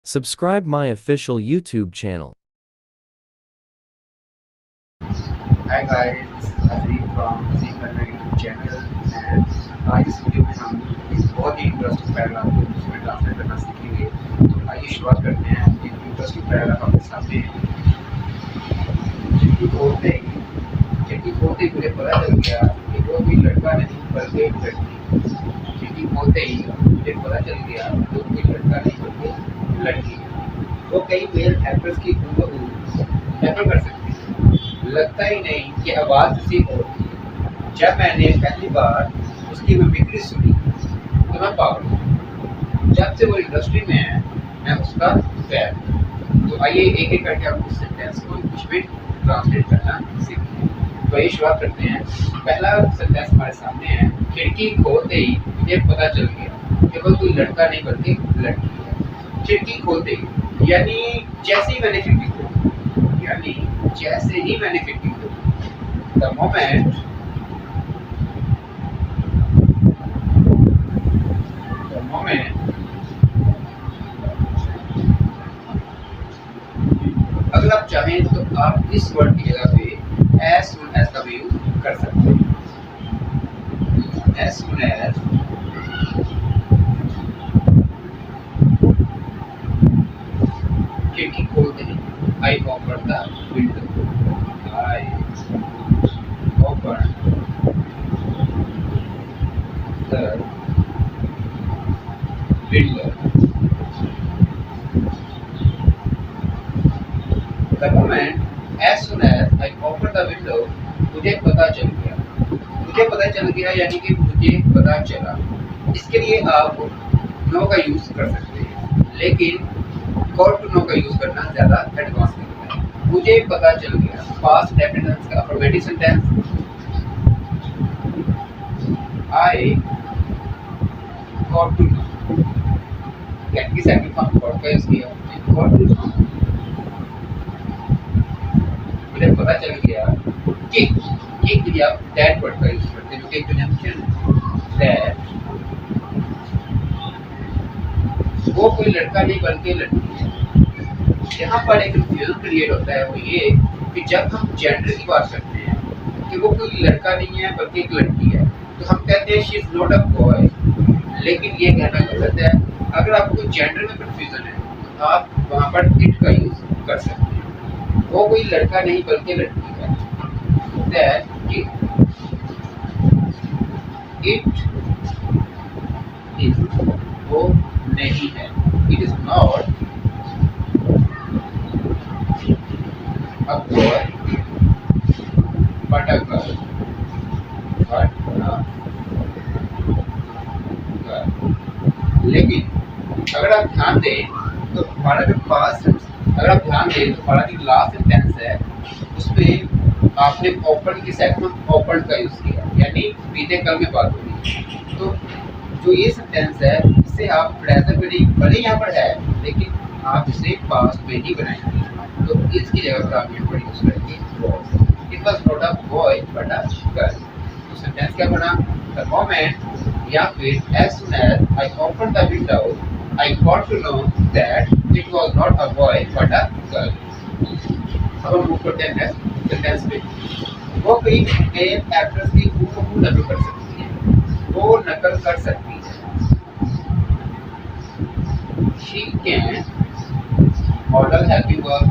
Subscribe my official YouTube channel. Hi guys, this is Azeem from Azeem YouTube channel and आज इस video में हम एक बहुत ही इंटरेस्टिंग पैराग्राफ को इंग्लिश में ट्रांसलेट करना सीखेंगे। तो आइए शुरुआत करते हैं। एक इंटरेस्टिंग पैराग्राफ आपके सामने है। चिट्ठी खोलते ही मुझे पता चल गया कि वो कोई लड़का नहीं बल्कि एक लड़की। चिट्ठी खोलते ही मुझे पता चल गया कि वो कोई लड़का नहीं बल्कि लड़की। वो कई मेल एक्ट्रेस की हूबहू नकल कर सकती है। लगता ही नहीं कि आवाज़ उसी को थी। जब मैंने पहली बार उसकी मिमिक्री सुनी तो मैं पागल हूँ। जब से वो इंडस्ट्री में है मैं उसका फैन हूँ। तो आइए एक एक करके हम इस सेंटेंस को इंग्लिश में ट्रांसलेट करना सीखें। तो आइए शुरुआत करते हैं। पहला सेंटेंस हमारे सामने है। खिड़की खोलते ही मुझे पता चल गया कि वो कोई लड़का नहीं बल्कि लड़की है। खिड़की खोलते ही यानी जैसे ही मैंने खिड़की खोली, यानी जैसे ही मैंने खिड़की खोली, द मोमेंट अगर आप चाहें तो आप इस वर्ड की जगह पे एज सुन एज का भी यूज कर सकते हैं। एज सुन एज खिड़की खोलते ही I open the window. I open the window. The moment as soon as I opened the window, मुझे पता चल गया। मुझे पता चल गया यानी कि मुझे पता चला। इसके लिए आप नो का यूज कर सकते हैं, लेकिन गॉट टू नो का यूज करना ज्यादा एडवांस लगता है। मुझे पता चल गया पास्ट डेफिनेट का affirmative sentence. I got to know। Get की सेकंड फॉर्म गॉट का यूज किया। गॉट टू नो मुझे पता चल गया कि के लिए आप दैट वर्ड का यूज करते हैं, जो कि एक कंजंक्शन दैट। वो कोई लड़का नहीं बल्कि लड़की है। यहाँ पर एक कंफ्यूजन क्रिएट होता है, वो ये कि जब हम जेंडर की बात करते हैं कि वो कोई लड़का नहीं है बल्कि एक लड़की है, तो हम कहते हैं she is not a boy. लेकिन ये कहना गलत है। अगर आपको जेंडर में कंफ्यूजन है तो आप वहाँ पर इट का यूज कर सकते हैं। वो कोई लड़का नहीं बल्कि लड़की है। That it is वो नहीं है। It is not a boy but a girl. But a girl. लेकिन अगर आप ध्यान दें तो हमारा जो पास्ट, अगर आप ध्यान दें तो हमारा जो लास्ट सेंटेंस है उसमें आपने ओपन की सेकंड ओपन का यूज किया, यानी बीते कल में बात हो रही। तो जो ये सेंटेंस है इसे आप प्रेजेंट में नहीं, भले यहाँ पर है लेकिन आप इसे पास्ट में ही बनाएंगे। तो इसकी जगह पर आप यहाँ पर यूज करेंगे was। It was not a boy but a girl। तो सेंटेंस क्या बना? The moment या फिर as soon as I opened the window I got to know that it was not a boy but a girl। अब हम move करते हैं next sentence पे। वो कोई मेल एक्ट्रेस की हूबहू नकल कर सकती है। वो नकल कर सकती है। She can model helping verb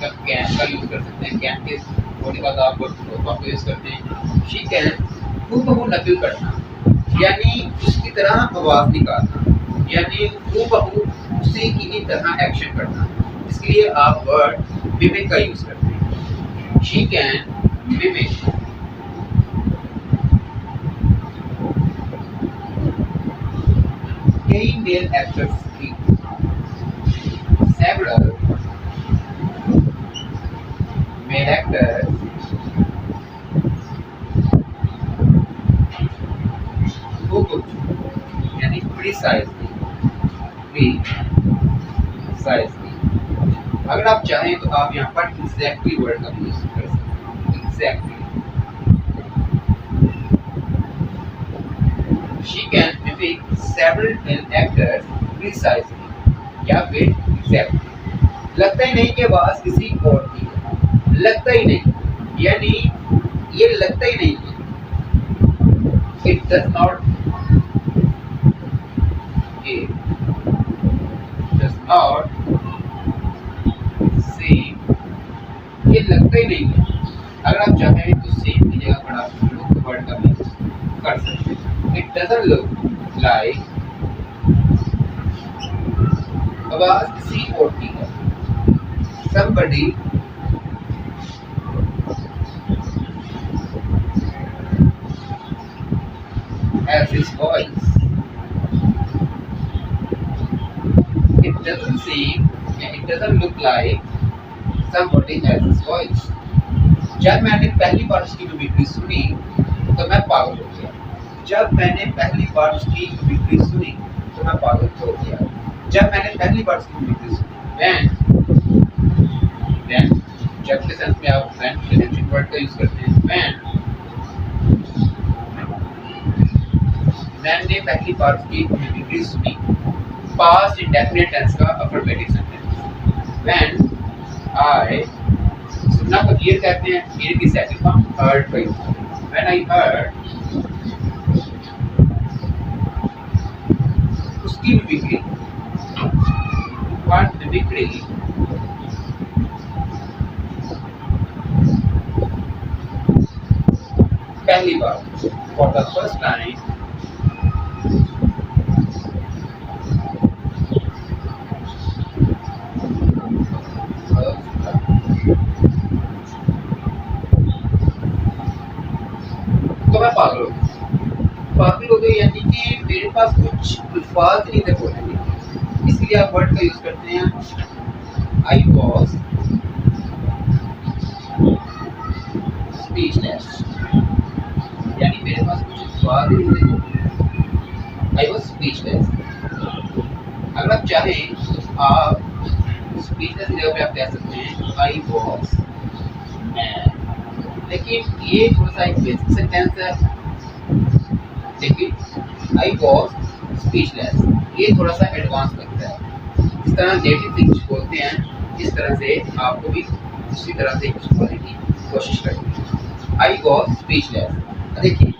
का कैन का यूज कर सकते हैं। कैन के थोड़ी बाद आप वर्ब का यूज करते हैं। She can हूबहू नकल करना यानी उसकी तरह आवाज निकालना, यानी हूबहू उसी की तरह एक्शन करना। इसके लिए आप वर्ड मिमिक का यूज करते हैं। She can mimic कई मेल एक्टर्स की several male actors who could यानी precisely अगर आप चाहें तो आप यहाँ पर exactly वर्ड का यूज कर सकते हैं। Exactly she can mimic several male actors precisely या फिर एग्जैक्ट। लगता ही नहीं कि आवाज किसी और की है, लगता ही नहीं, यानी ये लगता ही नहीं है। It does not, it does not seem, ये लगता ही नहीं है। अगर आप चाहें तो सेम की जगह पर आप लुक वर्ड का भी कर सकते हैं। इट डजंट लुक लाइक, आवाज किसी और की है। somebody has his voice, it doesn't seem and it doesn't look like somebody has his voice। जब मैंने पहली बार उसकी मिमिक्री सुनी तो मैं पागल हो गया। जब मैंने पहली बार उसकी मिमिक्री सुनी तो मैं पागल हो गया। जब मैंने पहली बार उसकी मिमिक्री सुनी, when जब के सेंस में आप when प्रेजेंट वर्ड का यूज करते हैं। मैंने पहली बार उसकी मिमिक्री सुनी, पास्ट इंडेफिनिट टेंस का अफर्मेटिव सेंटेंस। when I, सुनना को हियर कहते हैं, हियर की सेकंड फॉर्म हर्ड का यूज करते हैं। when I heard, उसकी मिमिक्री, what मिमिक्री, पहली बार for the first time, तो मैं पागल हो गई, यानी कि मेरे पास कुछ अल्फाज नहीं थे बोलने के, इसलिए आप वर्ड का यूज करते हैं आई वॉज स्पीचलेस, यानी मेरे पास कुछ अल्फाज नहीं थे बोलने, आई वॉज स्पीचलेस। अगर आप चाहें तो आप स्पीचलेस की जगह पे आप कह सकते हैं आई वॉज मैन, लेकिन ये थोड़ा सा एक बेसिक सेंटेंस है। लेकिन आई वॉज स्पीचलेस ये थोड़ा सा एडवांस लगता है। इस तरह नेटिव इंग्लिश बोलते हैं, इस तरह से आपको भी उसी तरह से इंग्लिश बोलने की कोशिश करेंगे। I was speechless. देखिए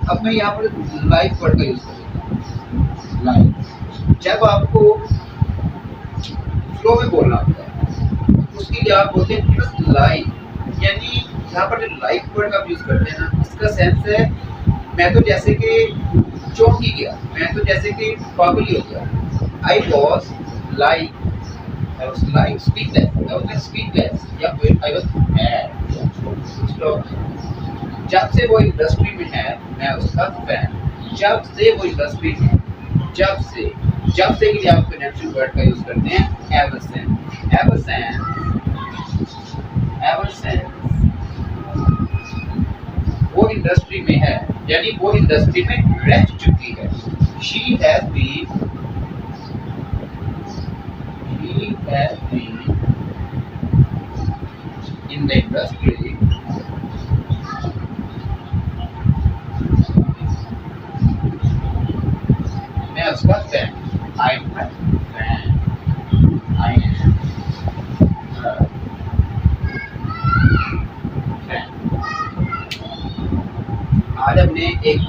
अब मैं यहाँ पर लाइक वर्ड का यूज करूँगा। लाइक जब आपको फ्लो में बोलना होता है उसके लिए आप बोलते हैं बस लाइक, यानी यहाँ पर जो लाइक वर्ड का यूज करते हैं ना, इसका सेंस है मैं तो जैसे कि चौंक ही गया, मैं तो जैसे कि पागल ही हो गया। I was like, I was like speechless, I was like speechless, या फिर आई वॉज मैड। जब से वो इंडस्ट्री में है मैं उसका फैन। जब से वो इंडस्ट्री में, जब से के लिए आप कनेक्शन वर्ड का यूज करते हैं ever since. Ever since, ever since वो इंडस्ट्री में है, यानी वो इंडस्ट्री में रह चुकी है। She has been in the industry मैं उसका fan, I am her fan, I am her fan। आज हमने एक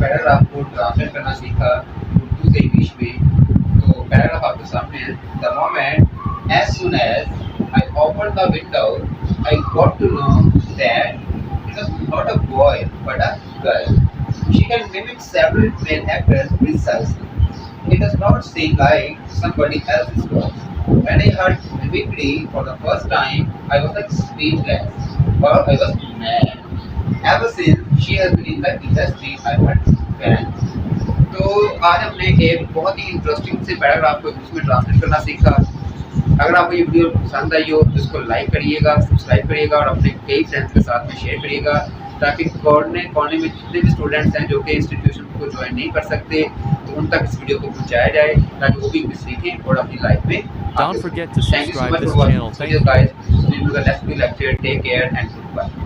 पैराग्राफ को ट्रांसलेट करना सीखा उर्दू से इंग्लिश में। तो पैराग्राफ आपके सामने है। The moment as soon as I open the window I got to know that it was not a boy but a girl. She can mimic several male actors precisely. It does not seem like somebody else's voice. When I heard mimicry for the first time, I was like speechless, or I was mad. Ever since she has been in the industry, I'm her fan. तो आज हमने एक बहुत ही interesting से paragraph को उसमें translate करना सीखा। अगर आपको ये वीडियो पसंद आई हो तो इसको लाइक करिएगा, सब्सक्राइब करिएगा और अपने कई फ्रेंड्स के साथ में शेयर करिएगा, ताकि कोने में जितने भी स्टूडेंट्स हैं जो कि इंस्टीट्यूशन को ज्वाइन नहीं कर सकते तो उन तक इस वीडियो को पहुंचाया जाए, ताकि वो भी सीखें और अपनी लाइफ में। Don't forget to subscribe this channel. Thank you. guys. See you in the next lecture. Take care and goodbye.